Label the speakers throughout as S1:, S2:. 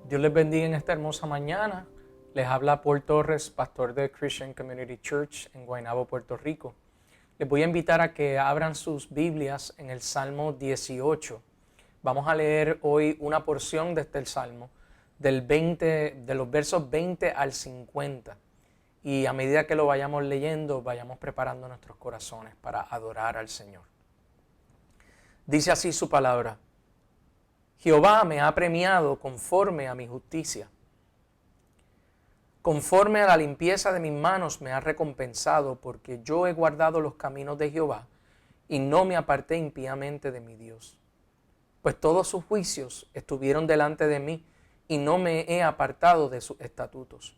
S1: Dios les bendiga en esta hermosa mañana. Les habla Paul Torres, pastor de Christian Community Church en Guaynabo, Puerto Rico. Les voy a invitar a que abran sus Biblias en el Salmo 18. Vamos a leer hoy una porción de este Salmo, de los versos 20 al 50. Y a medida que lo vayamos leyendo, vayamos preparando nuestros corazones para adorar al Señor. Dice así su palabra: Jehová me ha premiado conforme a mi justicia. Conforme a la limpieza de mis manos me ha recompensado, porque yo he guardado los caminos de Jehová y no me aparté impíamente de mi Dios. Pues todos sus juicios estuvieron delante de mí y no me he apartado de sus estatutos.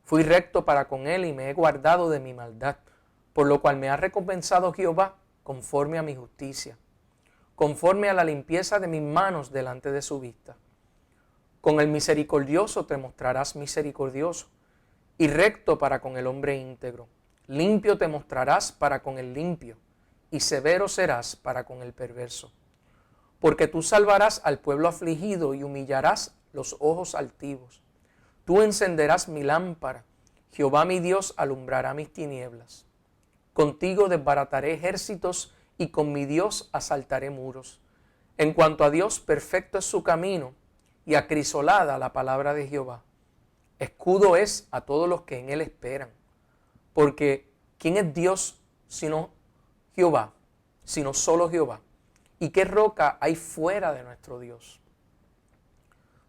S1: Fui recto para con él y me he guardado de mi maldad, por lo cual me ha recompensado Jehová conforme a mi justicia, conforme a la limpieza de mis manos delante de su vista. Con el misericordioso te mostrarás misericordioso, y recto para con el hombre íntegro. Limpio te mostrarás para con el limpio, y severo serás para con el perverso. Porque tú salvarás al pueblo afligido y humillarás los ojos altivos. Tú encenderás mi lámpara, Jehová mi Dios alumbrará mis tinieblas. Contigo desbarataré ejércitos y con mi Dios asaltaré muros. En cuanto a Dios, perfecto es su camino y acrisolada la palabra de Jehová. Escudo es a todos los que en él esperan. Porque ¿quién es Dios sino Jehová? Sino solo Jehová. ¿Y qué roca hay fuera de nuestro Dios?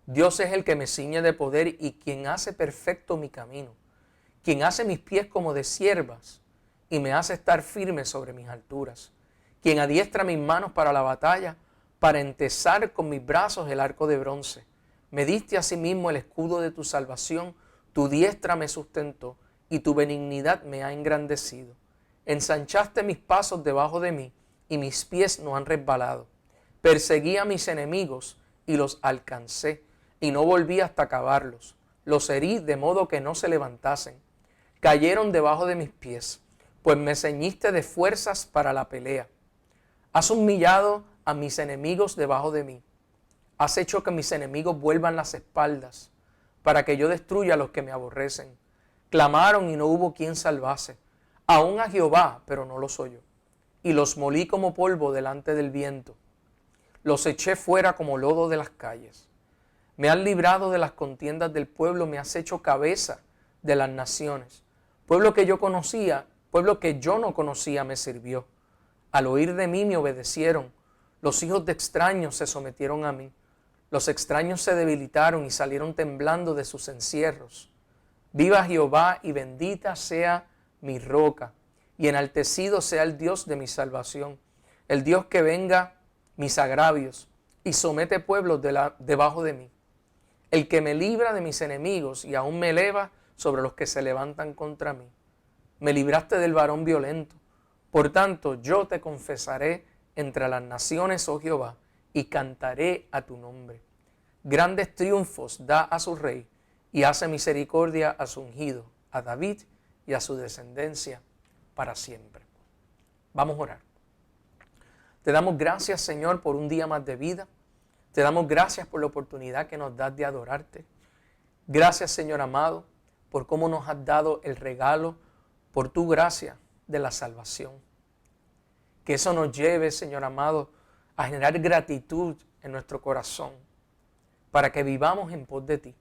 S1: Dios es el que me ciñe de poder y quien hace perfecto mi camino, quien hace mis pies como de ciervas y me hace estar firme sobre mis alturas, quien adiestra mis manos para la batalla, para entesar con mis brazos el arco de bronce. Me diste asimismo el escudo de tu salvación, tu diestra me sustentó y tu benignidad me ha engrandecido. Ensanchaste mis pasos debajo de mí y mis pies no han resbalado. Perseguí a mis enemigos y los alcancé y no volví hasta acabarlos. Los herí de modo que no se levantasen. Cayeron debajo de mis pies, pues me ceñiste de fuerzas para la pelea. Has humillado a mis enemigos debajo de mí. Has hecho que mis enemigos vuelvan las espaldas, para que yo destruya a los que me aborrecen. Clamaron y no hubo quien salvase, aún a Jehová, pero no los oyó. Y los molí como polvo delante del viento. Los eché fuera como lodo de las calles. Me has librado de las contiendas del pueblo, me has hecho cabeza de las naciones. Pueblo que yo no conocía me sirvió. Al oír de mí me obedecieron. Los hijos de extraños se sometieron a mí. Los extraños se debilitaron y salieron temblando de sus encierros. Viva Jehová y bendita sea mi roca, y enaltecido sea el Dios de mi salvación, el Dios que venga mis agravios y somete pueblos debajo de mí. El que me libra de mis enemigos y aún me eleva sobre los que se levantan contra mí. Me libraste del varón violento. Por tanto, yo te confesaré entre las naciones, oh Jehová, y cantaré a tu nombre. Grandes triunfos da a su rey y hace misericordia a su ungido, a David y a su descendencia para siempre. Vamos a orar. Te damos gracias, Señor, por un día más de vida. Te damos gracias por la oportunidad que nos das de adorarte. Gracias, Señor amado, por cómo nos has dado el regalo, por tu gracia de la salvación. Que eso nos lleve, Señor amado, a generar gratitud en nuestro corazón, para que vivamos en pos de ti.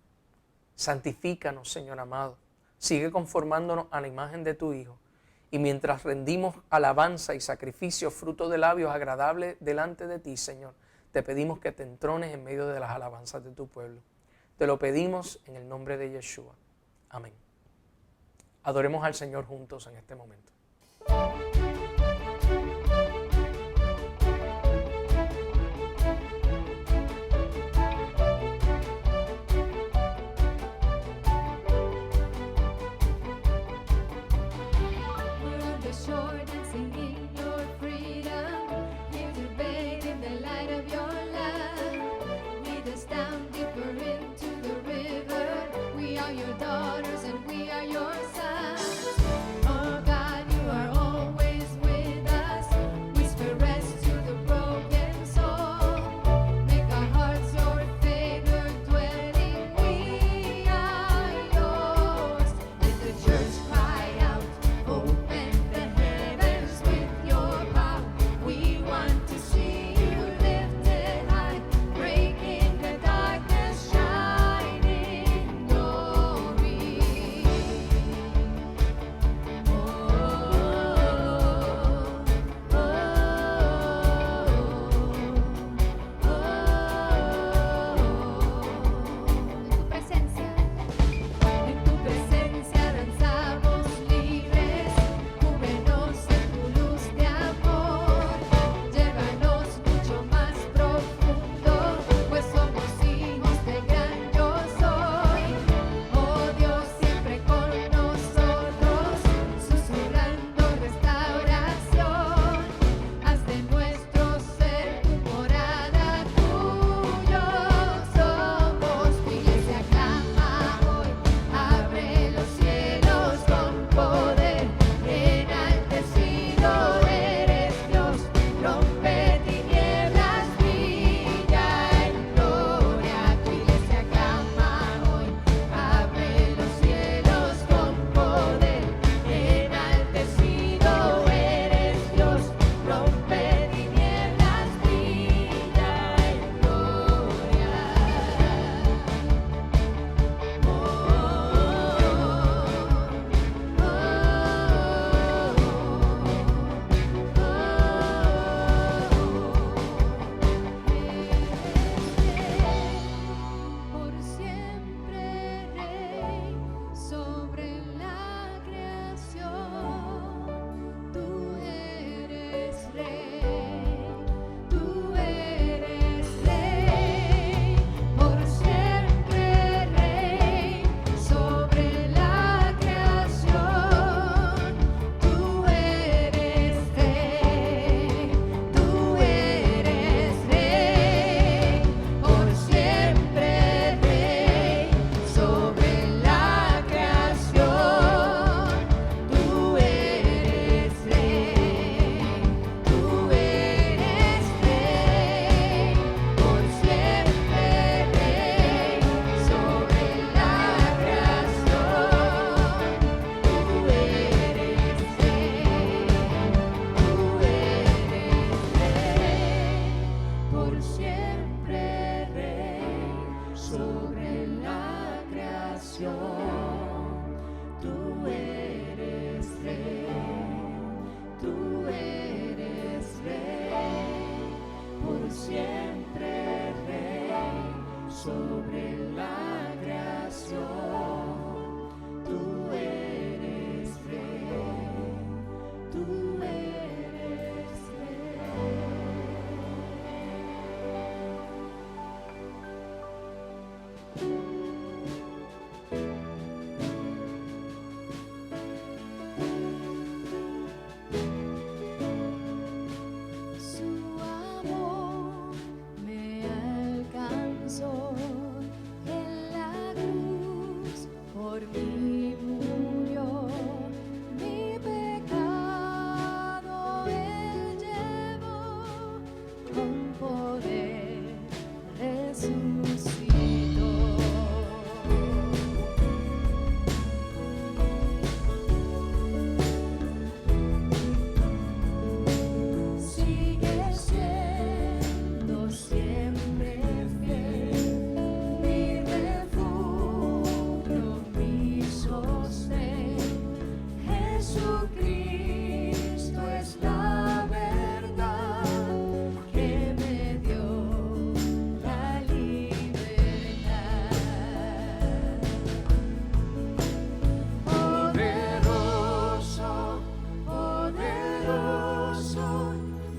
S1: Santifícanos, Señor amado. Sigue conformándonos a la imagen de tu Hijo. Y mientras rendimos alabanza y sacrificio, fruto de labios agradables delante de ti, Señor, te pedimos que te entrones en medio de las alabanzas de tu pueblo. Te lo pedimos en el nombre de Yeshua. Amén. Adoremos al Señor juntos en este momento.
S2: Your daughters and we are your sons. Oh God, sobre la creación. Tú eres rey, tú eres Su amor me alcanzó en la cruz, por mí murió, mi pecado Él llevó, con poder resucitó. Sigue siendo siempre fiel, mi refugio, mi sostén. Jesucristo es la verdad que me dio la libertad. Poderoso, poderoso,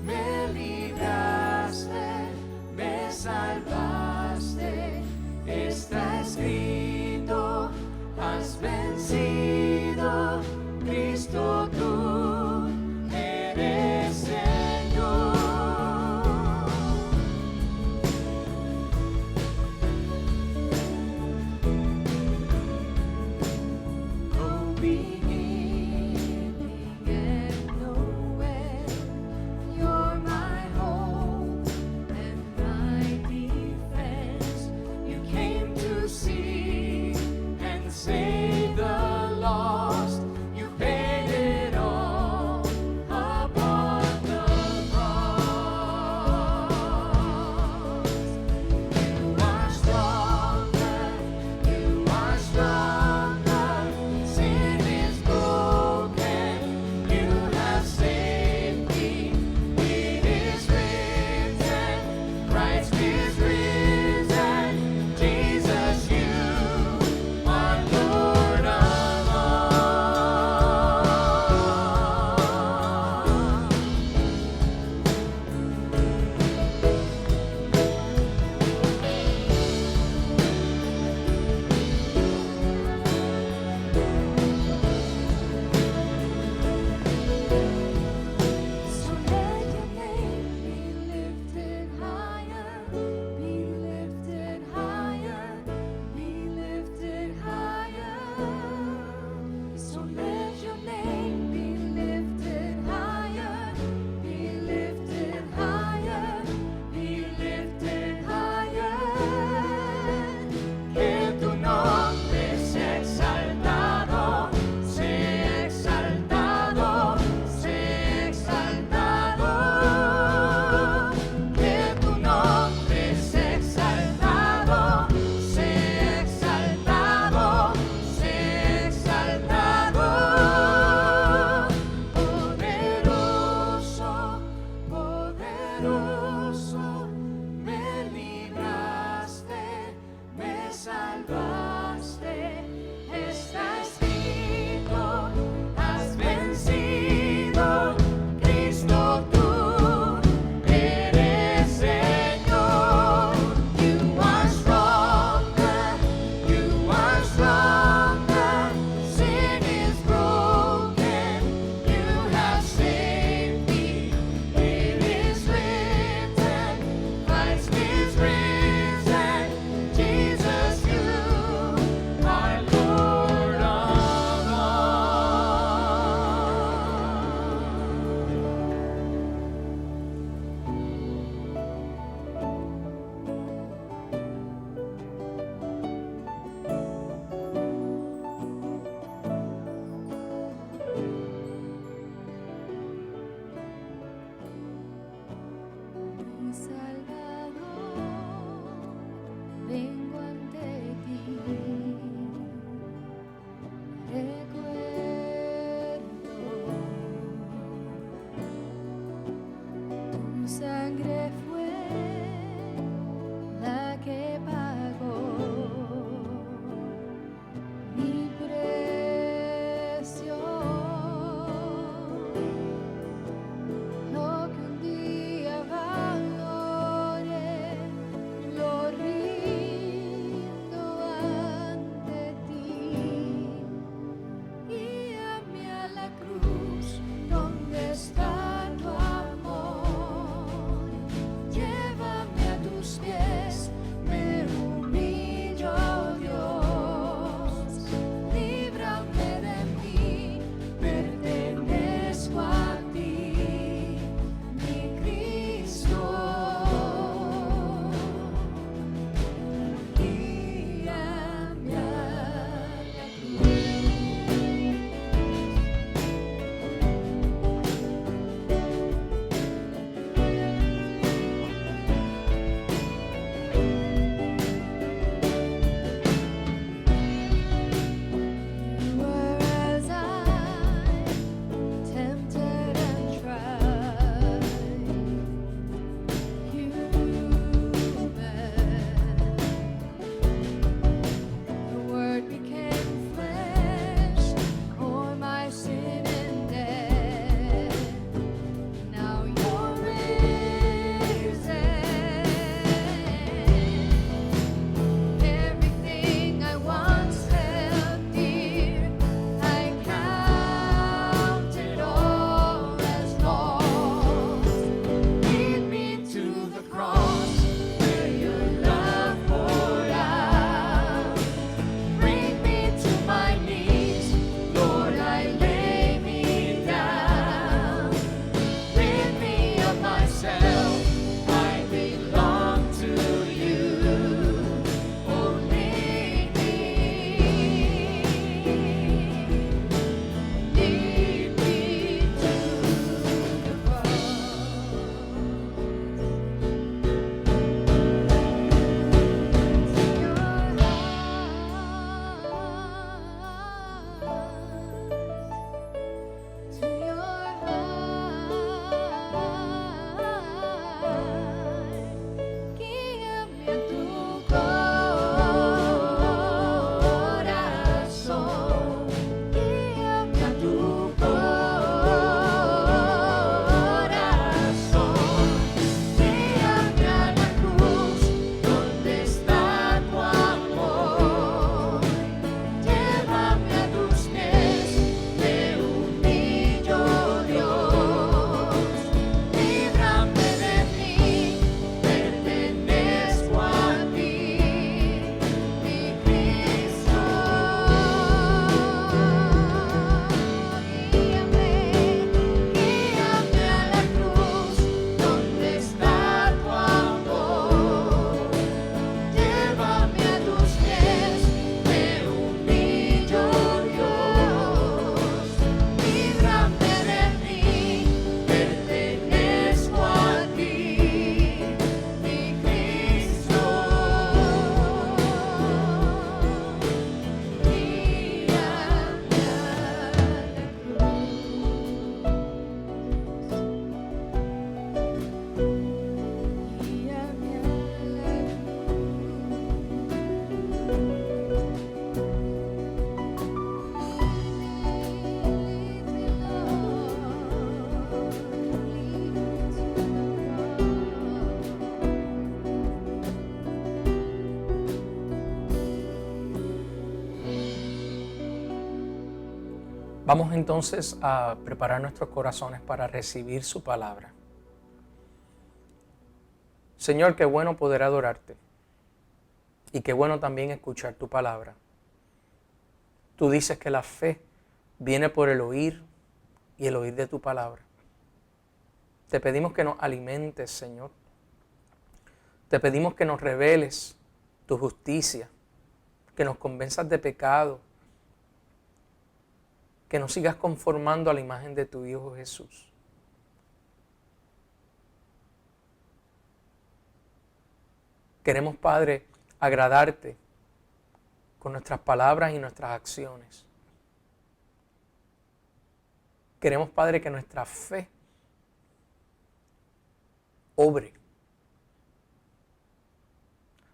S2: me libraste, me salvaste. Está escrito, has vencido, Cristo tú eres Señor. No beginning and no end, you're my hope and my defense. You came to seek and save the lost. You paid it all upon the cross. You are stronger, you are stronger. Sin is broken, you have saved me. It is written, Christ is risen. Jesus, you are Lord of So let your name be lifted higher, be lifted higher, be lifted higher. So let your name be lifted higher, be lifted higher, be lifted higher. Que tu nombre sea exaltado, sea exaltado, sea exaltado. Que tu nombre sea exaltado, sea exaltado, sea exaltado. Poderoso, poderoso, me libraste, me salvaste. Está escrito, has vencido, Cristo tú eres Señor. You are stronger, you are stronger. Sin is broken, you have saved me. It is written, Christ is risen. Jesus, you are Lord of Mi Salvador, vengo ante ti. Recuerdo tu sangre fue la que pagó
S1: Vamos entonces a preparar nuestros corazones para recibir su palabra. Señor, qué bueno poder adorarte y qué bueno también escuchar tu palabra. Tú dices que la fe viene por el oír y el oír de tu palabra. Te pedimos que nos alimentes, Señor. Te pedimos que nos reveles tu justicia, que nos convenzas de pecado, que nos sigas conformando a la imagen de tu Hijo Jesús. Queremos, Padre, agradarte con nuestras palabras y nuestras acciones. Queremos, Padre, que nuestra fe obre.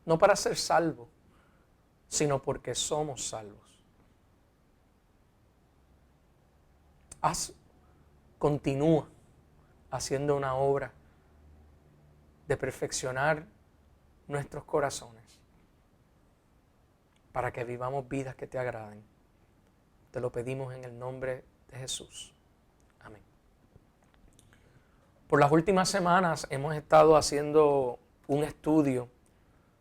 S1: No para ser salvos, sino porque somos salvos. Continúa haciendo una obra de perfeccionar nuestros corazones para que vivamos vidas que te agraden. Te lo pedimos en el nombre de Jesús. Amén. Por las últimas semanas hemos estado haciendo un estudio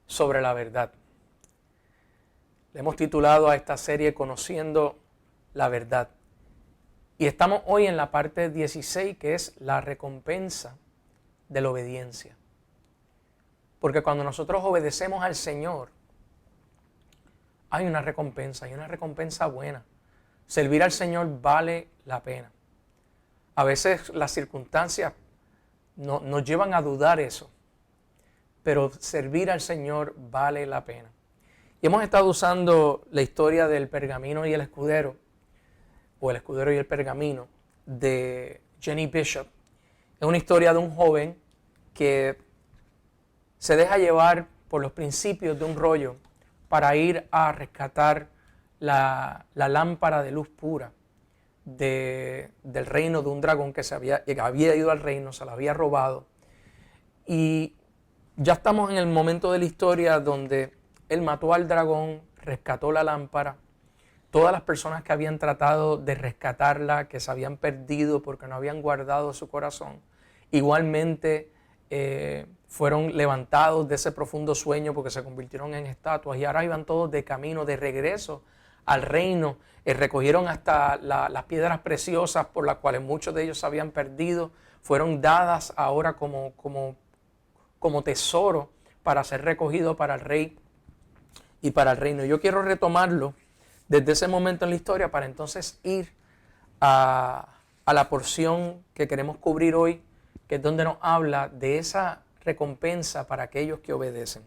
S1: sobre la verdad. Le hemos titulado a esta serie Conociendo la Verdad. Y estamos hoy en la parte 16, que es la recompensa de la obediencia. Porque cuando nosotros obedecemos al Señor, hay una recompensa buena. Servir al Señor vale la pena. A veces las circunstancias nos llevan a dudar eso, pero servir al Señor vale la pena. Y hemos estado usando la historia del pergamino y el escudero, o el escudero y el pergamino, de Jenny Bishop. Es una historia de un joven que se deja llevar por los principios de un rollo para ir a rescatar la lámpara de luz pura del reino de un dragón que había ido al reino, se la había robado. Y ya estamos en el momento de la historia donde él mató al dragón, rescató la lámpara. Todas las personas que habían tratado de rescatarla, que se habían perdido porque no habían guardado su corazón, igualmente fueron levantados de ese profundo sueño porque se convirtieron en estatuas y ahora iban todos de camino, de regreso al reino. Recogieron hasta las piedras preciosas por las cuales muchos de ellos se habían perdido. Fueron dadas ahora como tesoro para ser recogido para el rey y para el reino. Yo quiero retomarlo desde ese momento en la historia para entonces ir a la porción que queremos cubrir hoy, que es donde nos habla de esa recompensa para aquellos que obedecen.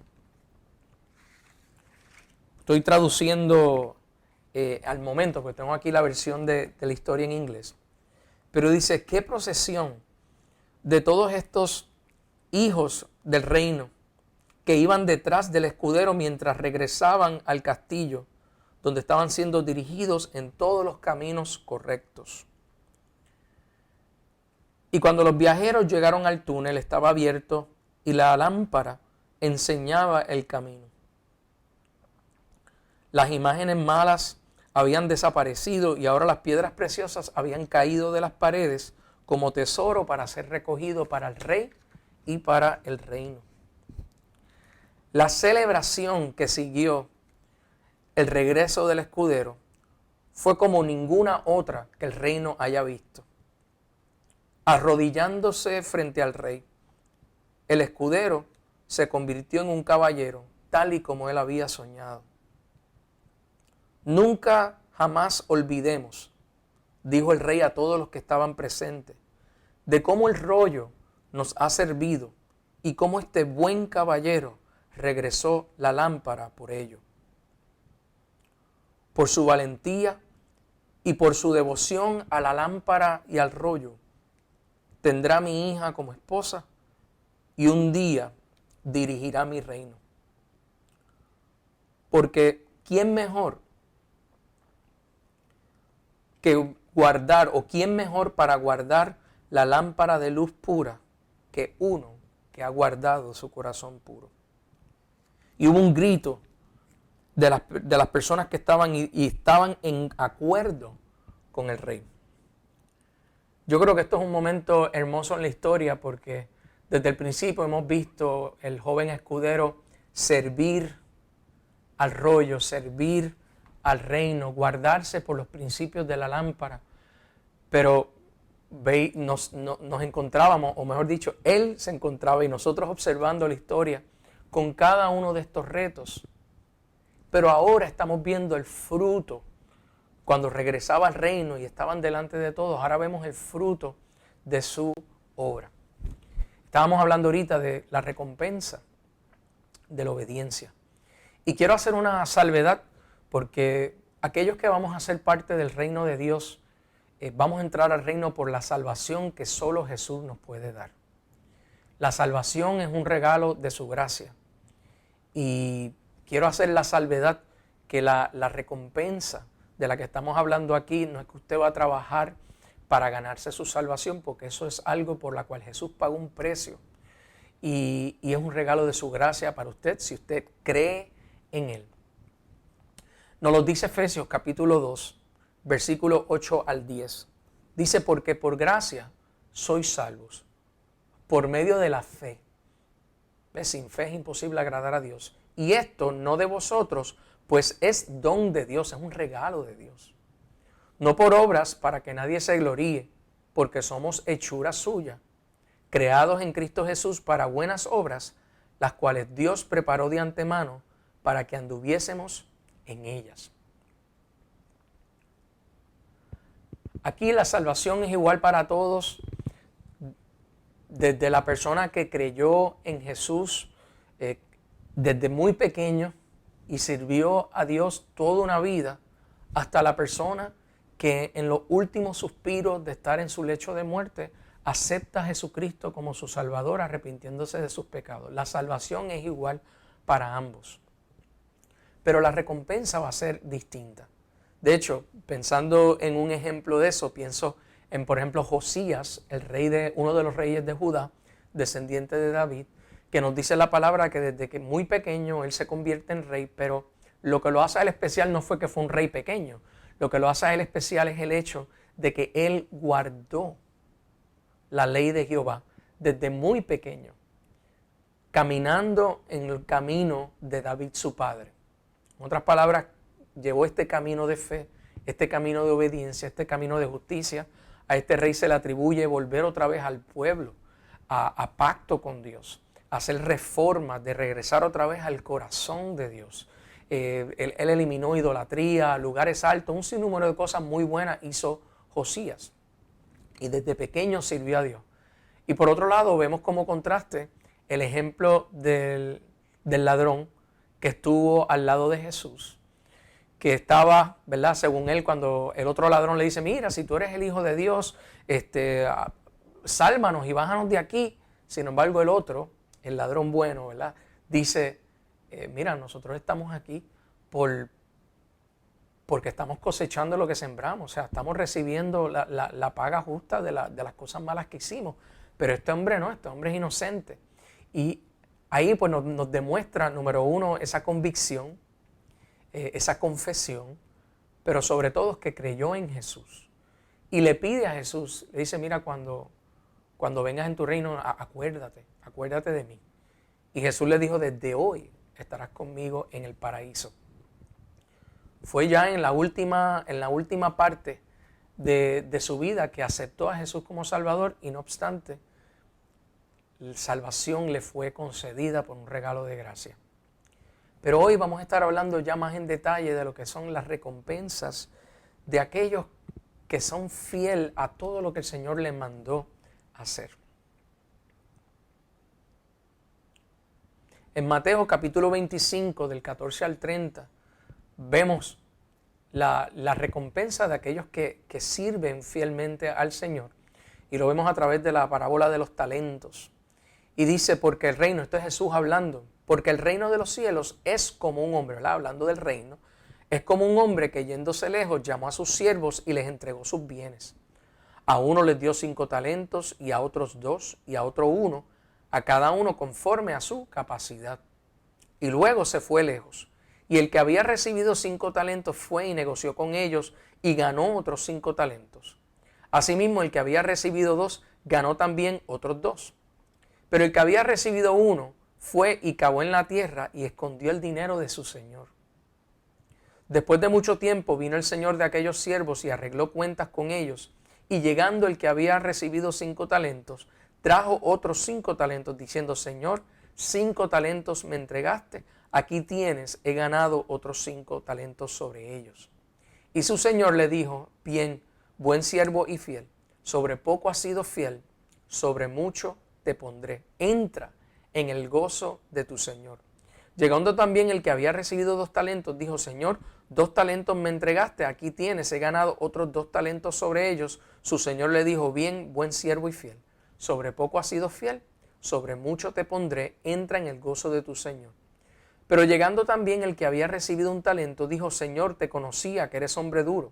S1: Estoy traduciendo al momento, porque tengo aquí la versión de la historia en inglés. Pero dice, ¿qué procesión de todos estos hijos del reino que iban detrás del escudero mientras regresaban al castillo, donde estaban siendo dirigidos en todos los caminos correctos? Y cuando los viajeros llegaron al túnel, estaba abierto y la lámpara enseñaba el camino. Las imágenes malas habían desaparecido y ahora las piedras preciosas habían caído de las paredes como tesoro para ser recogido para el rey y para el reino. La celebración que siguió el regreso del escudero fue como ninguna otra que el reino haya visto. Arrodillándose frente al rey, el escudero se convirtió en un caballero, tal y como él había soñado. Nunca jamás olvidemos, dijo el rey a todos los que estaban presentes, de cómo el rollo nos ha servido y cómo este buen caballero regresó la lámpara por ello. Por su valentía y por su devoción a la lámpara y al rollo, tendrá mi hija como esposa y un día dirigirá mi reino. Porque ¿quién mejor que guardar, o quién mejor para guardar la lámpara de luz pura que uno que ha guardado su corazón puro? Y hubo un grito de las personas que estaban y estaban en acuerdo con el rey. Yo creo que esto es un momento hermoso en la historia porque desde el principio hemos visto el joven escudero servir al rollo, servir al reino, guardarse por los principios de la lámpara. Pero nos encontrábamos, o mejor dicho, él se encontraba y nosotros observando la historia con cada uno de estos retos. Pero ahora estamos viendo el fruto. Cuando regresaba al reino y estaban delante de todos, ahora vemos el fruto de su obra. Estábamos hablando ahorita de la recompensa de la obediencia. Y quiero hacer una salvedad porque aquellos que vamos a ser parte del reino de Dios, vamos a entrar al reino por la salvación que solo Jesús nos puede dar. La salvación es un regalo de su gracia. Y quiero hacer la salvedad que la recompensa de la que estamos hablando aquí no es que usted va a trabajar para ganarse su salvación, porque eso es algo por la cual Jesús pagó un precio. Y es un regalo de su gracia para usted si usted cree en Él. Nos lo dice Efesios capítulo 2, versículos 8 al 10. Dice, porque por gracia sois salvos, por medio de la fe. ¿Ves? Sin fe es imposible agradar a Dios. Y esto no de vosotros, pues es don de Dios, es un regalo de Dios. No por obras para que nadie se gloríe, porque somos hechura suya, creados en Cristo Jesús para buenas obras, las cuales Dios preparó de antemano para que anduviésemos en ellas. Aquí la salvación es igual para todos, desde la persona que creyó en Jesús desde muy pequeño y sirvió a Dios toda una vida, hasta la persona que en los últimos suspiros de estar en su lecho de muerte acepta a Jesucristo como su Salvador, arrepintiéndose de sus pecados. La salvación es igual para ambos. Pero la recompensa va a ser distinta. De hecho, pensando en un ejemplo de eso, pienso en, por ejemplo, Josías, uno de los reyes de Judá, descendiente de David, que nos dice la palabra que desde que muy pequeño él se convierte en rey, pero lo que lo hace a él especial no fue que fue un rey pequeño. Lo que lo hace a él especial es el hecho de que él guardó la ley de Jehová desde muy pequeño, caminando en el camino de David su padre. En otras palabras, llevó este camino de fe, este camino de obediencia, este camino de justicia. A este rey se le atribuye volver otra vez al pueblo, a pacto con Dios, a hacer reformas, de regresar otra vez al corazón de Dios. Él eliminó idolatría, lugares altos, un sinnúmero de cosas muy buenas hizo Josías. Y desde pequeño sirvió a Dios. Y por otro lado vemos como contraste el ejemplo del ladrón que estuvo al lado de Jesús, que estaba, ¿verdad? Según él, cuando el otro ladrón le dice, mira, si tú eres el Hijo de Dios, sálvanos y bájanos de aquí. Sin embargo, el otro, el ladrón bueno, ¿verdad? Dice, mira, nosotros estamos aquí porque estamos cosechando lo que sembramos, o sea, estamos recibiendo la paga justa de las cosas malas que hicimos. Pero este hombre no, este hombre es inocente. Y ahí pues nos demuestra, número uno, esa convicción, esa confesión, pero sobre todo es que creyó en Jesús. Y le pide a Jesús, le dice, mira, cuando vengas en tu reino, acuérdate de mí. Y Jesús le dijo, desde hoy estarás conmigo en el paraíso. Fue ya en la última parte de su vida que aceptó a Jesús como Salvador y no obstante, la salvación le fue concedida por un regalo de gracia. Pero hoy vamos a estar hablando ya más en detalle de lo que son las recompensas de aquellos que son fieles a todo lo que el Señor les mandó hacer. En Mateo capítulo 25, del 14 al 30, vemos la recompensa de aquellos que sirven fielmente al Señor. Y lo vemos a través de la parábola de los talentos. Y dice, porque el reino, esto es Jesús hablando, porque el reino de los cielos es como un hombre, ¿verdad? Hablando del reino, es como un hombre que yéndose lejos llamó a sus siervos y les entregó sus bienes. A uno les dio 5 talentos y a otros 2 y a otro 1, a cada uno conforme a su capacidad. Y luego se fue lejos. Y el que había recibido 5 talentos fue y negoció con ellos y ganó otros 5 talentos. Asimismo, el que había recibido 2 ganó también otros 2. Pero el que había recibido 1 fue y cavó en la tierra y escondió el dinero de su señor. Después de mucho tiempo vino el señor de aquellos siervos y arregló cuentas con ellos. Y llegando el que había recibido 5 talentos, trajo otros 5 talentos, diciendo: Señor, 5 talentos me entregaste, aquí tienes, he ganado otros 5 talentos sobre ellos. Y su señor le dijo: Bien, buen siervo y fiel, sobre poco has sido fiel, sobre mucho te pondré. Entra en el gozo de tu señor. Llegando también el que había recibido 2 talentos, dijo: Señor, 2 talentos me entregaste, aquí tienes, he ganado otros 2 talentos sobre ellos. Su señor le dijo: Bien, buen siervo y fiel, sobre poco has sido fiel, sobre mucho te pondré, entra en el gozo de tu señor. Pero llegando también el que había recibido 1 talento, dijo: Señor, te conocía que eres hombre duro,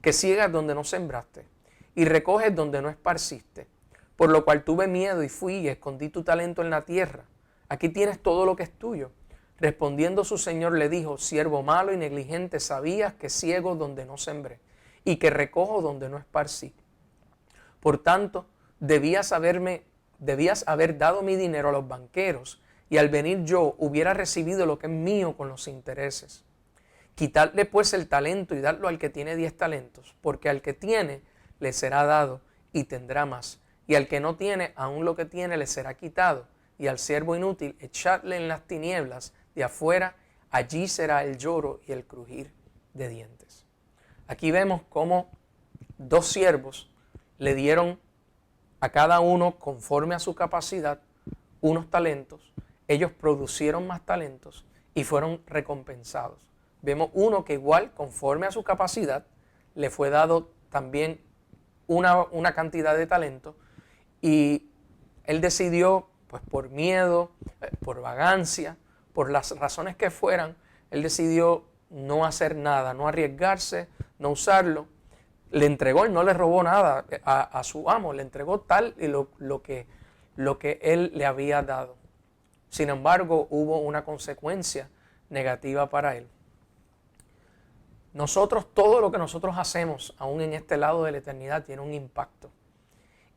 S1: que ciegas donde no sembraste y recoges donde no esparciste. Por lo cual tuve miedo y fui y escondí tu talento en la tierra. Aquí tienes todo lo que es tuyo. Respondiendo su señor le dijo: Siervo malo y negligente, sabías que ciego donde no sembré y que recojo donde no esparcí. Por tanto, debías haber dado mi dinero a los banqueros, y al venir yo hubiera recibido lo que es mío con los intereses. Quitadle pues el talento y dadlo al que tiene 10 talentos, porque al que tiene le será dado y tendrá más, y al que no tiene, aún lo que tiene le será quitado. Y al siervo inútil echadle en las tinieblas de afuera, allí será el lloro y el crujir de dientes. Aquí vemos cómo 2 siervos le dieron a cada uno, conforme a su capacidad, unos talentos. Ellos producieron más talentos y fueron recompensados. Vemos uno que igual, conforme a su capacidad, le fue dado también una cantidad de talento, y él decidió, pues por miedo, por vagancia, por las razones que fueran, él decidió no hacer nada, no arriesgarse, no usarlo. Le entregó, él no le robó nada a su amo, le entregó tal y lo que él le había dado. Sin embargo, hubo una consecuencia negativa para él. Nosotros, todo lo que nosotros hacemos, aún en este lado de la eternidad, tiene un impacto.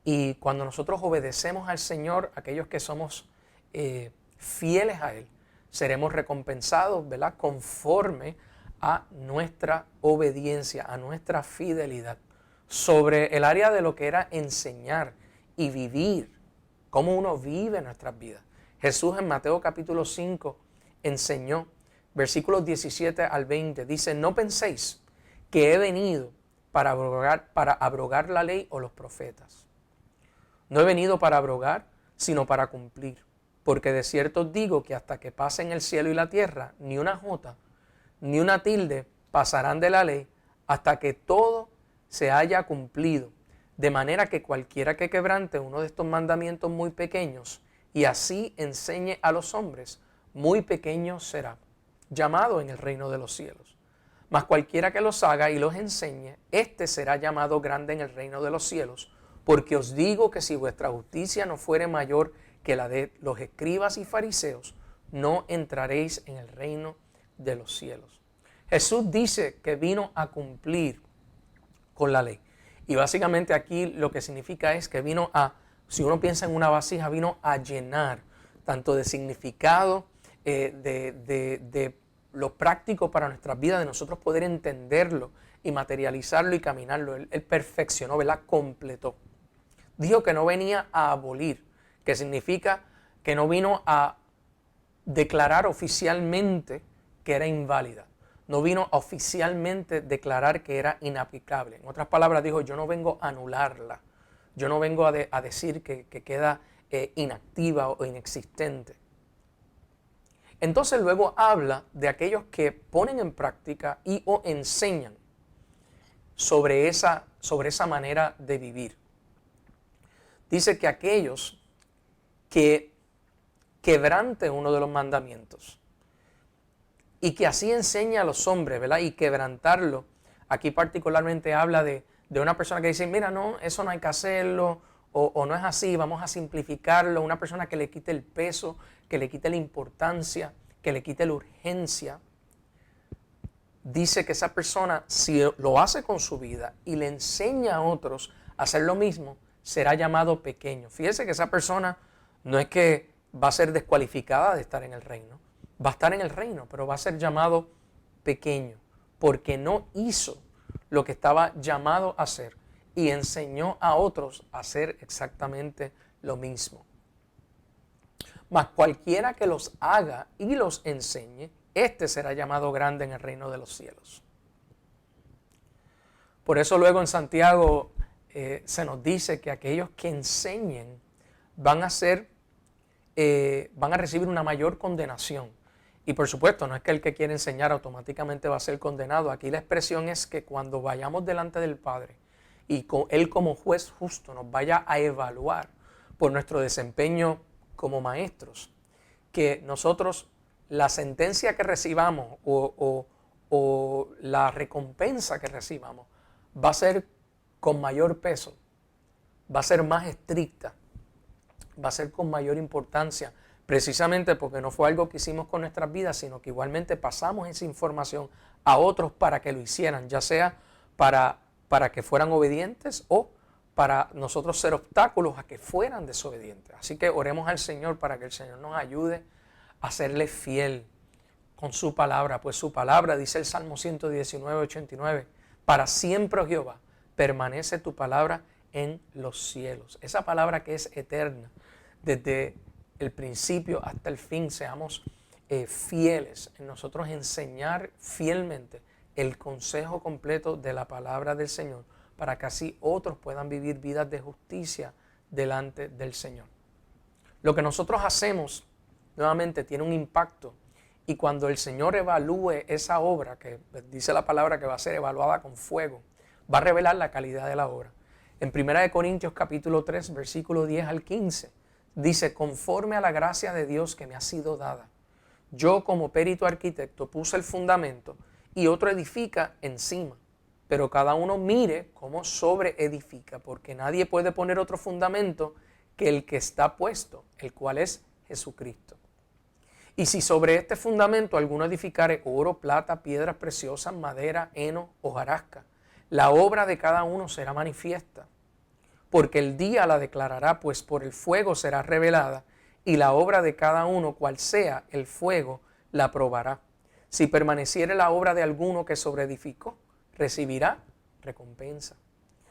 S1: Y cuando nosotros obedecemos al Señor, aquellos que somos fieles a Él, seremos recompensados, ¿verdad?, conforme a nuestra obediencia, a nuestra fidelidad. Sobre el área de lo que era enseñar y vivir, cómo uno vive nuestras vidas. Jesús en Mateo capítulo 5 enseñó, versículos 17 al 20, dice: No penséis que he venido para abrogar la ley o los profetas. No he venido para abrogar, sino para cumplir. Porque de cierto os digo que hasta que pasen el cielo y la tierra, ni una jota, ni una tilde pasarán de la ley, hasta que todo se haya cumplido. De manera que cualquiera que quebrante uno de estos mandamientos muy pequeños, y así enseñe a los hombres, muy pequeño será, llamado en el reino de los cielos. Mas cualquiera que los haga y los enseñe, éste será llamado grande en el reino de los cielos. Porque os digo que si vuestra justicia no fuere mayor que la de los escribas y fariseos, no entraréis en el reino de los cielos. Jesús dice que vino a cumplir con la ley. Y básicamente aquí lo que significa es que vino a, si uno piensa en una vasija, vino a llenar tanto de significado, de lo práctico para nuestras vidas, de nosotros poder entenderlo y materializarlo y caminarlo. Él perfeccionó, ¿verdad?, completó. Dijo que no venía a abolir, que significa que no vino a declarar oficialmente que era inválida. No vino a oficialmente declarar que era inaplicable. En otras palabras, dijo: yo no vengo a anularla. Yo no vengo a decir que queda inactiva o inexistente. Entonces luego habla de aquellos que ponen en práctica y o enseñan sobre esa manera de vivir. Dice que aquellos que quebranten uno de los mandamientos y que así enseña a los hombres, ¿verdad?, y quebrantarlo. Aquí particularmente habla de una persona que dice: mira, no, eso no hay que hacerlo, o no es así, vamos a simplificarlo. Una persona que le quite el peso, que le quite la importancia, que le quite la urgencia. dice que esa persona, si lo hace con su vida y le enseña a otros a hacer lo mismo, será llamado pequeño. Fíjese que esa persona no es que va a ser descualificada de estar en el reino. Va a estar en el reino, pero va a ser llamado pequeño, porque no hizo lo que estaba llamado a hacer y enseñó a otros a hacer exactamente lo mismo. Mas cualquiera que los haga y los enseñe, este será llamado grande en el reino de los cielos. Por eso luego en Santiago se nos dice que aquellos que enseñen van a recibir una mayor condenación. Y por supuesto, no es que el que quiere enseñar automáticamente va a ser condenado. Aquí la expresión es que cuando vayamos delante del Padre y Él como juez justo nos vaya a evaluar por nuestro desempeño como maestros, que nosotros la sentencia que recibamos o la recompensa que recibamos va a ser con mayor peso, va a ser más estricta, va a ser con mayor importancia, precisamente porque no fue algo que hicimos con nuestras vidas, sino que igualmente pasamos esa información a otros para que lo hicieran, ya sea para que fueran obedientes o para nosotros ser obstáculos a que fueran desobedientes. Así que oremos al Señor para que el Señor nos ayude a serle fiel con su palabra, pues su palabra, dice el Salmo 119, 89, para siempre, oh Jehová, permanece tu palabra en los cielos. Esa palabra que es eterna, desde el principio hasta el fin, seamos fieles en nosotros enseñar fielmente el consejo completo de la palabra del Señor, para que así otros puedan vivir vidas de justicia delante del Señor. Lo que nosotros hacemos, nuevamente, tiene un impacto, y cuando el Señor evalúe esa obra, que dice la palabra que va a ser evaluada con fuego, va a revelar la calidad de la obra. En 1 Corintios capítulo 3, versículo 10 al 15, dice: conforme a la gracia de Dios que me ha sido dada, yo como perito arquitecto puse el fundamento y otro edifica encima. Pero cada uno mire cómo sobreedifica, porque nadie puede poner otro fundamento que el que está puesto, el cual es Jesucristo. Y si sobre este fundamento alguno edificare oro, plata, piedras preciosas, madera, heno, hojarasca, la obra de cada uno será manifiesta, porque el día la declarará, pues por el fuego será revelada, y la obra de cada uno, cual sea el fuego, la probará. Si permaneciere la obra de alguno que sobreedificó, recibirá recompensa.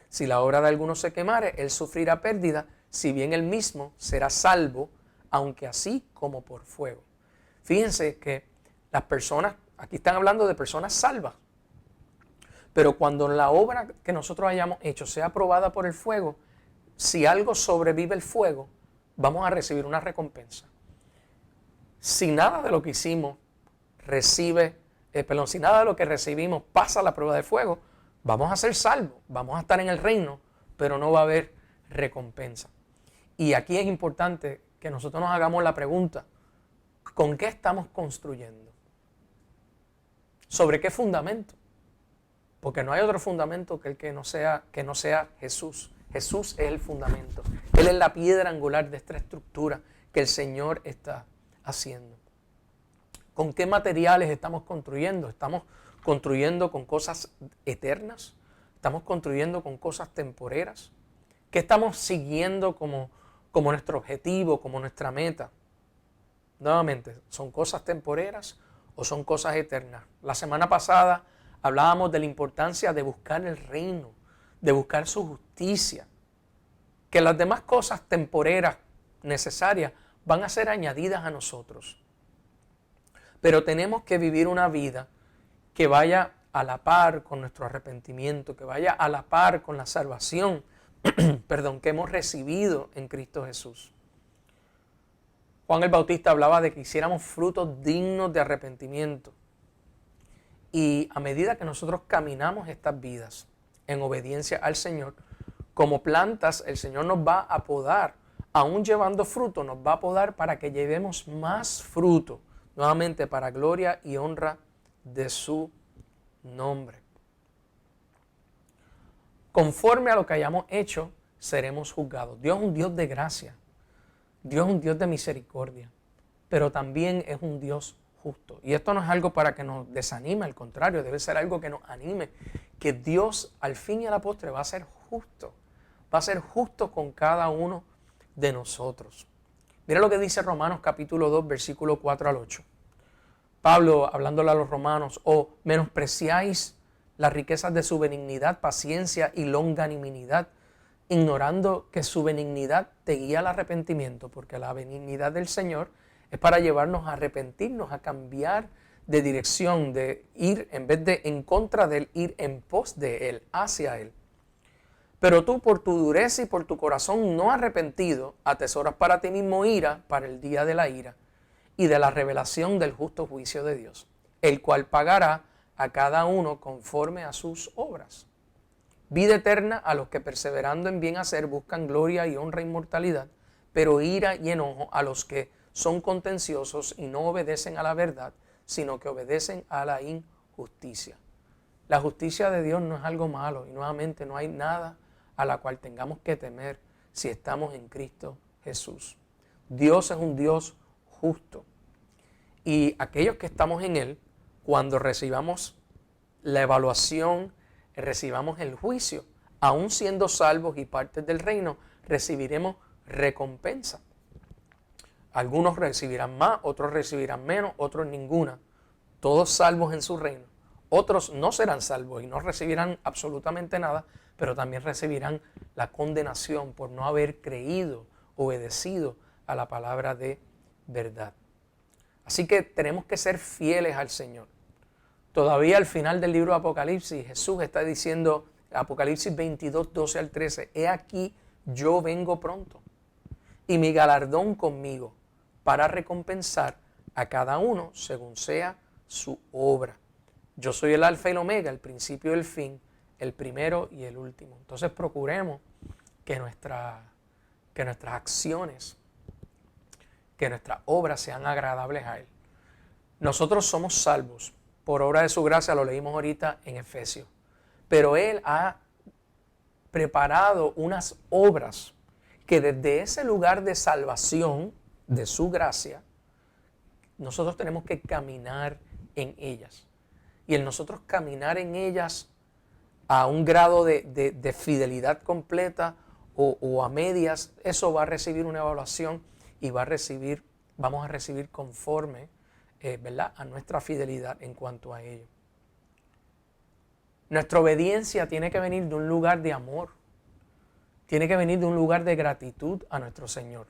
S1: Si la obra de alguno se quemare, él sufrirá pérdida, si bien él mismo será salvo, aunque así como por fuego. Fíjense que las personas, aquí están hablando de personas salvas, pero cuando la obra que nosotros hayamos hecho sea probada por el fuego, si algo sobrevive el fuego, vamos a recibir una recompensa. Si nada de lo que hicimos si nada de lo que recibimos pasa la prueba de fuego, vamos a ser salvos, vamos a estar en el reino, pero no va a haber recompensa. Y aquí es importante que nosotros nos hagamos la pregunta: ¿con qué estamos construyendo? ¿Sobre qué fundamento? Porque no hay otro fundamento que el que no sea Jesús. Jesús es el fundamento. Él es la piedra angular de esta estructura que el Señor está haciendo. ¿Con qué materiales estamos construyendo? ¿Estamos construyendo con cosas eternas? ¿Estamos construyendo con cosas temporeras? ¿Qué estamos siguiendo como nuestro objetivo, como nuestra meta? Nuevamente, ¿son cosas temporeras o son cosas eternas? La semana pasada hablábamos de la importancia de buscar el reino, de buscar su justicia, que las demás cosas temporeras necesarias van a ser añadidas a nosotros. Pero tenemos que vivir una vida que vaya a la par con nuestro arrepentimiento, que vaya a la par con la salvación, que hemos recibido en Cristo Jesús. Juan el Bautista hablaba de que hiciéramos frutos dignos de arrepentimiento. Y a medida que nosotros caminamos estas vidas en obediencia al Señor, como plantas, el Señor nos va a podar, aún llevando fruto, nos va a podar para que llevemos más fruto, nuevamente para gloria y honra de su nombre. Conforme a lo que hayamos hecho, seremos juzgados. Dios es un Dios de gracia. Dios es un Dios de misericordia. Pero también es un Dios justo. Y esto no es algo para que nos desanime, al contrario, debe ser algo que nos anime, que Dios al fin y a la postre va a ser justo. Va a ser justo con cada uno de nosotros. Mira lo que dice Romanos capítulo 2, versículo 4 al 8. Pablo, hablándole a los romanos, menospreciáis las riquezas de su benignidad, paciencia y longanimidad, ignorando que su benignidad te guía al arrepentimiento, porque la benignidad del Señor es para llevarnos a arrepentirnos, a cambiar de dirección, de ir, en vez de en contra de Él, ir en pos de Él, hacia Él. Pero tú, por tu dureza y por tu corazón no arrepentido, atesoras para ti mismo ira para el día de la ira y de la revelación del justo juicio de Dios, el cual pagará a cada uno conforme a sus obras. Vida eterna a los que perseverando en bien hacer buscan gloria y honra e inmortalidad, pero ira y enojo a los que son contenciosos y no obedecen a la verdad, sino que obedecen a la injusticia. La justicia de Dios no es algo malo y nuevamente no hay nada a la cual tengamos que temer si estamos en Cristo Jesús. Dios es un Dios justo y aquellos que estamos en Él, cuando recibamos la evaluación, recibamos el juicio, aún siendo salvos y partes del reino, recibiremos recompensa. Algunos recibirán más, otros recibirán menos, otros ninguna. Todos salvos en su reino. Otros no serán salvos y no recibirán absolutamente nada, pero también recibirán la condenación por no haber creído, obedecido a la palabra de verdad. Así que tenemos que ser fieles al Señor. Todavía al final del libro de Apocalipsis, Jesús está diciendo, Apocalipsis 22, 12 al 13, he aquí yo vengo pronto y mi galardón conmigo para recompensar a cada uno según sea su obra. Yo soy el alfa y el omega, el principio y el fin, el primero y el último. Entonces procuremos que nuestras acciones, que nuestras obras sean agradables a Él. Nosotros somos salvos por obra de su gracia, lo leímos ahorita en Efesios. Pero Él ha preparado unas obras que desde ese lugar de salvación, de su gracia, nosotros tenemos que caminar en ellas. Y el nosotros caminar en ellas a un grado de fidelidad completa o a medias, eso va a recibir una evaluación y vamos a recibir conforme, ¿verdad?, a nuestra fidelidad en cuanto a ello. Nuestra obediencia tiene que venir de un lugar de amor, tiene que venir de un lugar de gratitud a nuestro Señor.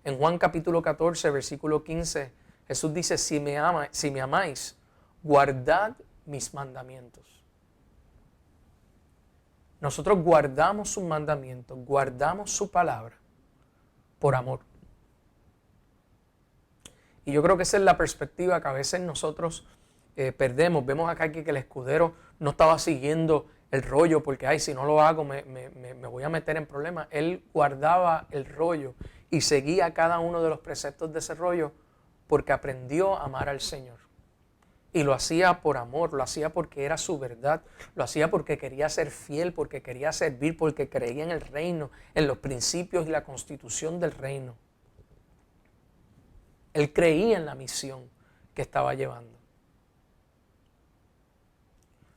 S1: En Juan capítulo 14, versículo 15, Jesús dice, si me amáis, guardad mis mandamientos. Nosotros guardamos sus mandamientos, guardamos su palabra por amor. Y yo creo que esa es la perspectiva que a veces nosotros perdemos. Vemos acá que el escudero no estaba siguiendo el rollo porque, si no lo hago me voy a meter en problemas. Él guardaba el rollo y seguía cada uno de los preceptos de ese rollo porque aprendió a amar al Señor. Y lo hacía por amor, lo hacía porque era su verdad, lo hacía porque quería ser fiel, porque quería servir, porque creía en el reino, en los principios y la constitución del reino. Él creía en la misión que estaba llevando.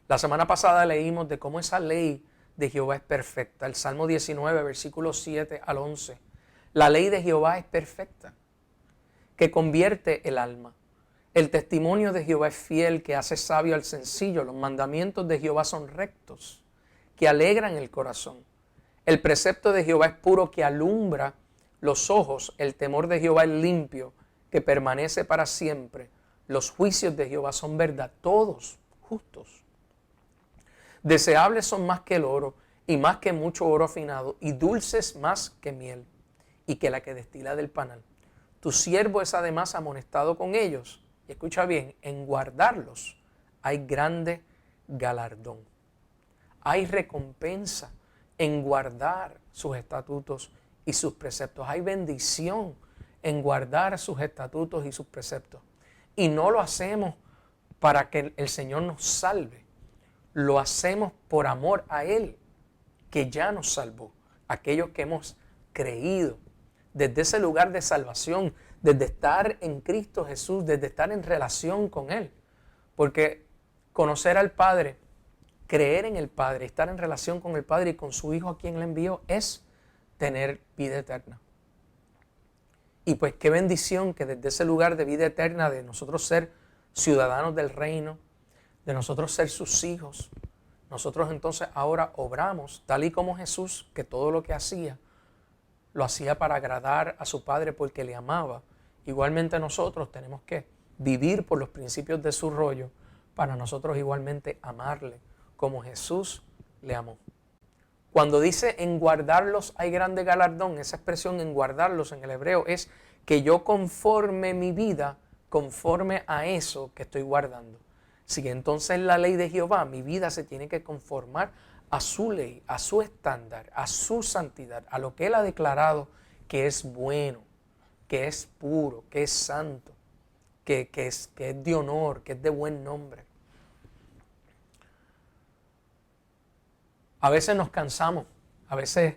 S1: La semana pasada leímos de cómo esa ley de Jehová es perfecta. El Salmo 19, versículos 7 al 11. La ley de Jehová es perfecta, que convierte el alma. El testimonio de Jehová es fiel, que hace sabio al sencillo. Los mandamientos de Jehová son rectos, que alegran el corazón. El precepto de Jehová es puro, que alumbra los ojos. El temor de Jehová es limpio, que permanece para siempre. Los juicios de Jehová son verdad, todos justos. Deseables son más que el oro, y más que mucho oro afinado, y dulces más que miel, y que la que destila del panal. Tu siervo es además amonestado con ellos, y escucha bien, en guardarlos hay grande galardón. Hay recompensa en guardar sus estatutos y sus preceptos. Hay bendición en guardar sus estatutos y sus preceptos. Y no lo hacemos para que el Señor nos salve. Lo hacemos por amor a Él, que ya nos salvó. Aquellos que hemos creído, desde ese lugar de salvación, desde estar en Cristo Jesús, desde estar en relación con Él. Porque conocer al Padre, creer en el Padre, estar en relación con el Padre y con su Hijo a quien Él envió es tener vida eterna. Y pues qué bendición que desde ese lugar de vida eterna, de nosotros ser ciudadanos del reino, de nosotros ser sus hijos, nosotros entonces ahora obramos tal y como Jesús, que todo lo que hacía, lo hacía para agradar a su Padre porque le amaba. Igualmente nosotros tenemos que vivir por los principios de su rollo para nosotros igualmente amarle como Jesús le amó. Cuando dice en guardarlos hay grande galardón, esa expresión en guardarlos en el hebreo es que yo conforme mi vida conforme a eso que estoy guardando. Si entonces la ley de Jehová, mi vida se tiene que conformar a su ley, a su estándar, a su santidad, a lo que Él ha declarado que es bueno, que es puro, que es santo, que es de honor, que es de buen nombre. A veces nos cansamos, a veces,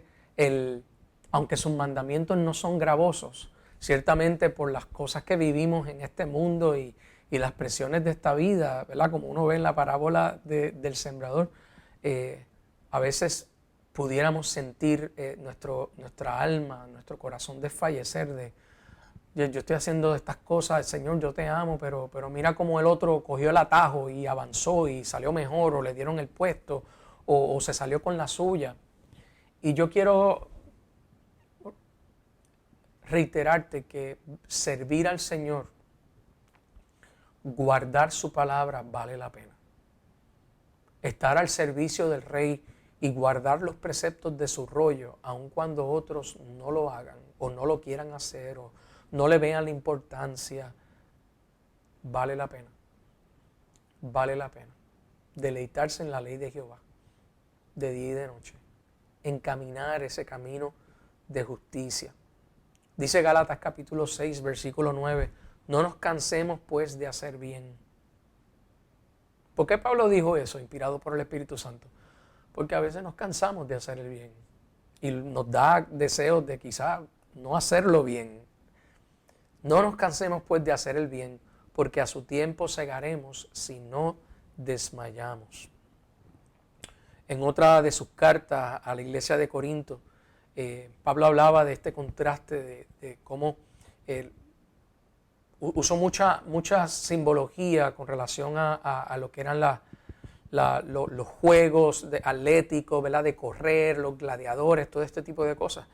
S1: aunque sus mandamientos no son gravosos, ciertamente por las cosas que vivimos en este mundo y las presiones de esta vida, ¿verdad? Como uno ve en la parábola del sembrador, a veces pudiéramos sentir nuestra alma, nuestro corazón desfallecer de yo estoy haciendo estas cosas, Señor, yo te amo, pero mira cómo el otro cogió el atajo y avanzó y salió mejor o le dieron el puesto o se salió con la suya. Y yo quiero reiterarte que servir al Señor, guardar su palabra vale la pena. Estar al servicio del Rey y guardar los preceptos de su rollo, aun cuando otros no lo hagan o no lo quieran hacer o no le vean la importancia, vale la pena. Vale la pena. Deleitarse en la ley de Jehová, de día y de noche. Encaminar ese camino de justicia. Dice Gálatas capítulo 6, versículo 9, no nos cansemos pues de hacer bien. ¿Por qué Pablo dijo eso, inspirado por el Espíritu Santo? Porque a veces nos cansamos de hacer el bien y nos da deseos de quizá no hacerlo bien. No nos cansemos pues de hacer el bien, porque a su tiempo segaremos si no desmayamos. En otra de sus cartas a la iglesia de Corinto, Pablo hablaba de este contraste de cómo usó mucha simbología con relación a lo que eran los juegos atléticos, ¿verdad? De correr, los gladiadores, todo este tipo de cosas.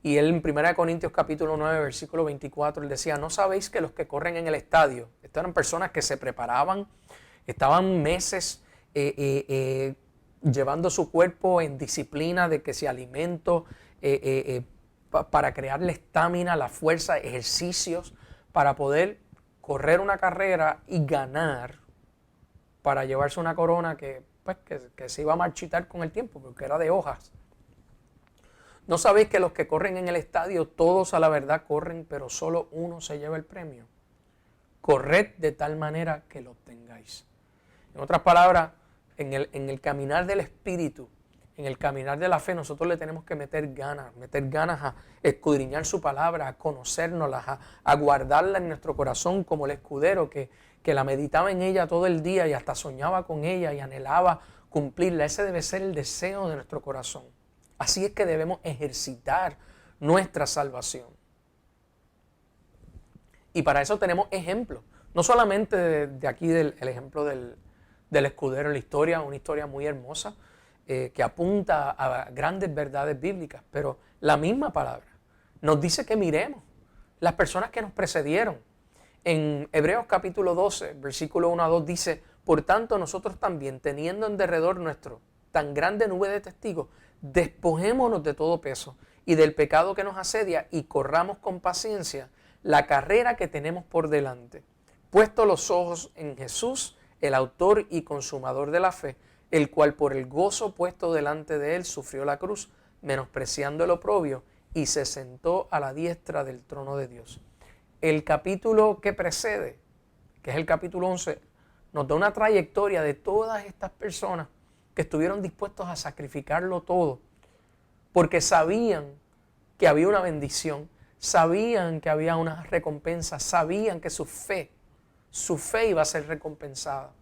S1: Y él en 1 Corintios capítulo 9, versículo 24, él decía, ¿no sabéis que los que corren en el estadio, estas eran personas que se preparaban, estaban meses llevando su cuerpo en disciplina de que si alimento, para crearle estamina, la fuerza, ejercicios, para poder correr una carrera y ganar, para llevarse una corona que se iba a marchitar con el tiempo, porque era de hojas? ¿No sabéis que los que corren en el estadio, todos a la verdad corren, pero solo uno se lleva el premio? Corred de tal manera que lo obtengáis. En otras palabras, en el caminar del Espíritu, en el caminar de la fe, nosotros le tenemos que meter ganas a escudriñar su palabra, a conocérnosla, a guardarla en nuestro corazón como el escudero que la meditaba en ella todo el día y hasta soñaba con ella y anhelaba cumplirla. Ese debe ser el deseo de nuestro corazón. Así es que debemos ejercitar nuestra salvación. Y para eso tenemos ejemplos. No solamente de aquí el ejemplo del escudero en la historia, una historia muy hermosa que apunta a grandes verdades bíblicas, pero la misma palabra nos dice que miremos las personas que nos precedieron. En Hebreos capítulo 12, versículo 1 a 2 dice, por tanto nosotros también, teniendo en derredor nuestro tan grande nube de testigos, despojémonos de todo peso y del pecado que nos asedia y corramos con paciencia la carrera que tenemos por delante, puesto los ojos en Jesús, el autor y consumador de la fe, el cual por el gozo puesto delante de él sufrió la cruz, menospreciando el oprobio, y se sentó a la diestra del trono de Dios. El capítulo que precede, que es el capítulo 11, nos da una trayectoria de todas estas personas que estuvieron dispuestos a sacrificarlo todo, porque sabían que había una bendición, sabían que había una recompensa, sabían que su fe iba a ser recompensada.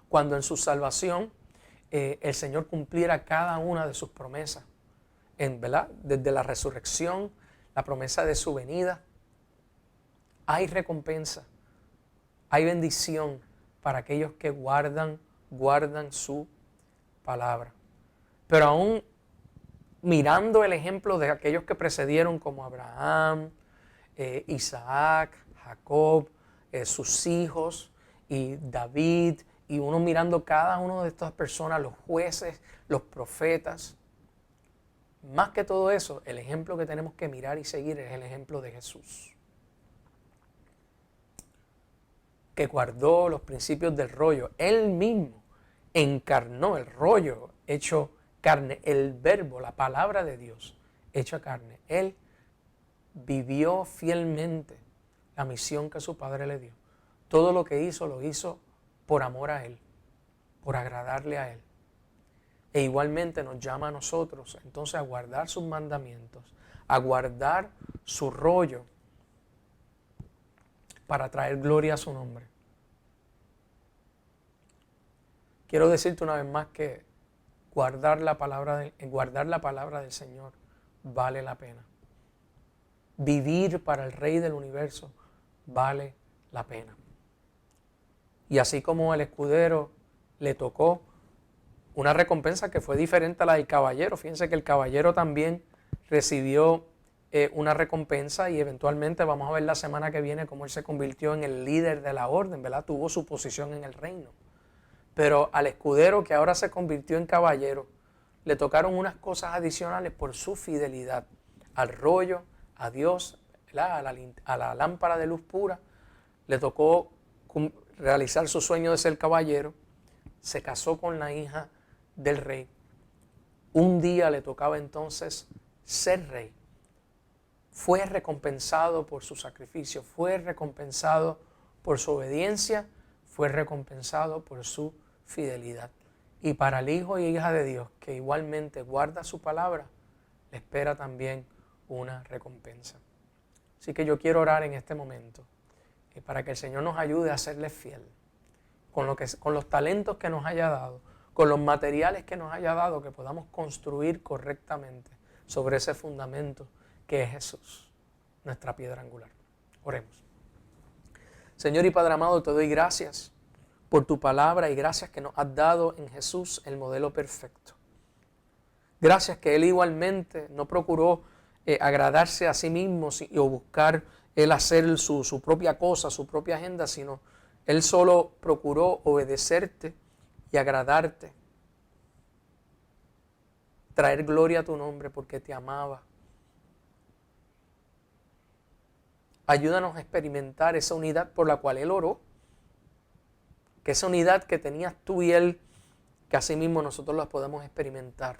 S1: Cuando en su salvación el Señor cumpliera cada una de sus promesas, ¿verdad? Desde la resurrección, la promesa de su venida, hay recompensa, hay bendición para aquellos que guardan su palabra. Pero aún mirando el ejemplo de aquellos que precedieron como Abraham, Isaac, Jacob, sus hijos y David, y uno mirando cada una de estas personas, los jueces, los profetas, más que todo eso, el ejemplo que tenemos que mirar y seguir es el ejemplo de Jesús, que guardó los principios del rollo. Él mismo encarnó el rollo hecho carne, el verbo, la palabra de Dios hecha carne. Él vivió fielmente la misión que su Padre le dio. Todo lo que hizo, lo hizo por amor a Él, por agradarle a Él. E igualmente nos llama a nosotros entonces a guardar sus mandamientos, a guardar su rollo para traer gloria a su nombre. Quiero decirte una vez más que guardar la palabra del Señor vale la pena. Vivir para el Rey del universo vale la pena. Y así como el escudero le tocó una recompensa que fue diferente a la del caballero, fíjense que el caballero también recibió una recompensa, y eventualmente vamos a ver la semana que viene cómo él se convirtió en el líder de la orden, ¿verdad? Tuvo su posición en el reino. Pero al escudero, que ahora se convirtió en caballero, le tocaron unas cosas adicionales por su fidelidad al rollo, a Dios, a la lámpara de luz pura. Le tocó realizar su sueño de ser caballero. Se casó con la hija del rey. Un día le tocaba entonces ser rey. Fue recompensado por su sacrificio, fue recompensado por su obediencia, fue recompensado por su fidelidad. Y para el hijo y hija de Dios, que igualmente guarda su palabra, le espera también una recompensa. Así que yo quiero orar en este momento para que el Señor nos ayude a serle fiel con los talentos que nos haya dado, con los materiales que nos haya dado, que podamos construir correctamente sobre ese fundamento que es Jesús, nuestra piedra angular. Oremos. Señor y Padre amado, te doy gracias por tu palabra y gracias que nos has dado en Jesús el modelo perfecto. Gracias que Él igualmente no procuró agradarse a sí mismo o buscar Él hacer su propia cosa, su propia agenda, sino Él solo procuró obedecerte y agradarte, traer gloria a tu nombre porque te amaba. Ayúdanos a experimentar esa unidad por la cual Él oró, que esa unidad que tenías tú y Él, que así mismo nosotros la podemos experimentar.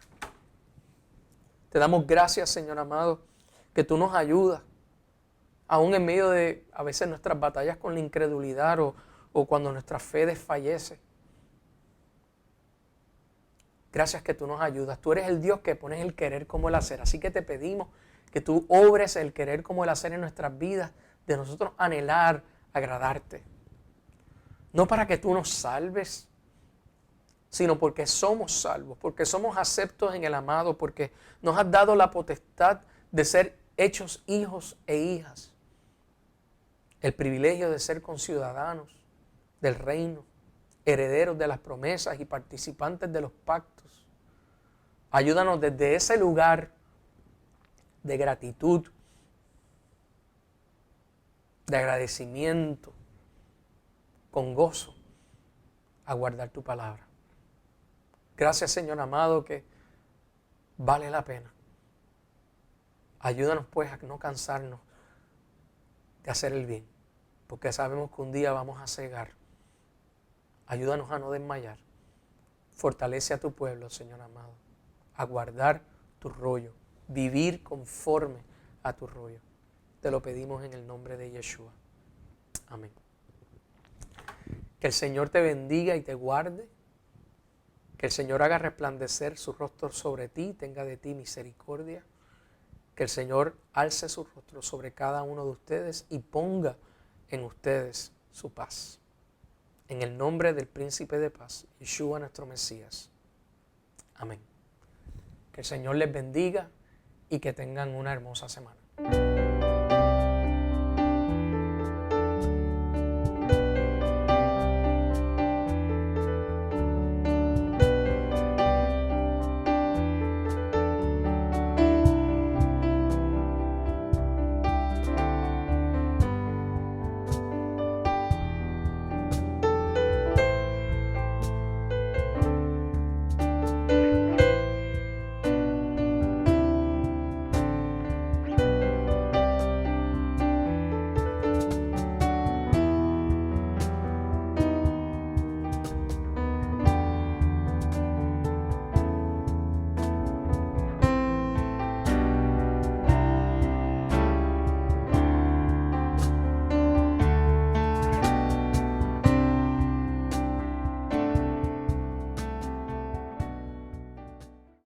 S1: Te damos gracias, Señor amado, que tú nos ayudas, aún en medio de a veces nuestras batallas con la incredulidad o cuando nuestra fe desfallece. Gracias que tú nos ayudas. Tú eres el Dios que pones el querer como el hacer. Así que te pedimos que tú obres el querer como el hacer en nuestras vidas, de nosotros anhelar agradarte. No para que tú nos salves, sino porque somos salvos, porque somos aceptos en el amado, porque nos has dado la potestad de ser hechos hijos e hijas. El privilegio de ser conciudadanos del reino, herederos de las promesas y participantes de los pactos. Ayúdanos desde ese lugar de gratitud, de agradecimiento, con gozo, a guardar tu palabra. Gracias, Señor amado, que vale la pena. Ayúdanos pues a no cansarnos de hacer el bien, porque sabemos que un día vamos a cegar. Ayúdanos a no desmayar. Fortalece a tu pueblo, Señor amado, a guardar tu rollo, vivir conforme a tu rollo. Te lo pedimos en el nombre de Yeshua. Amén. Que el Señor te bendiga y te guarde. Que el Señor haga resplandecer su rostro sobre ti, tenga de ti misericordia Que el Señor alce su rostro sobre cada uno de ustedes y ponga en ustedes su paz. En el nombre del Príncipe de Paz, Yeshua nuestro Mesías. Amén. Que el Señor les bendiga y que tengan una hermosa semana.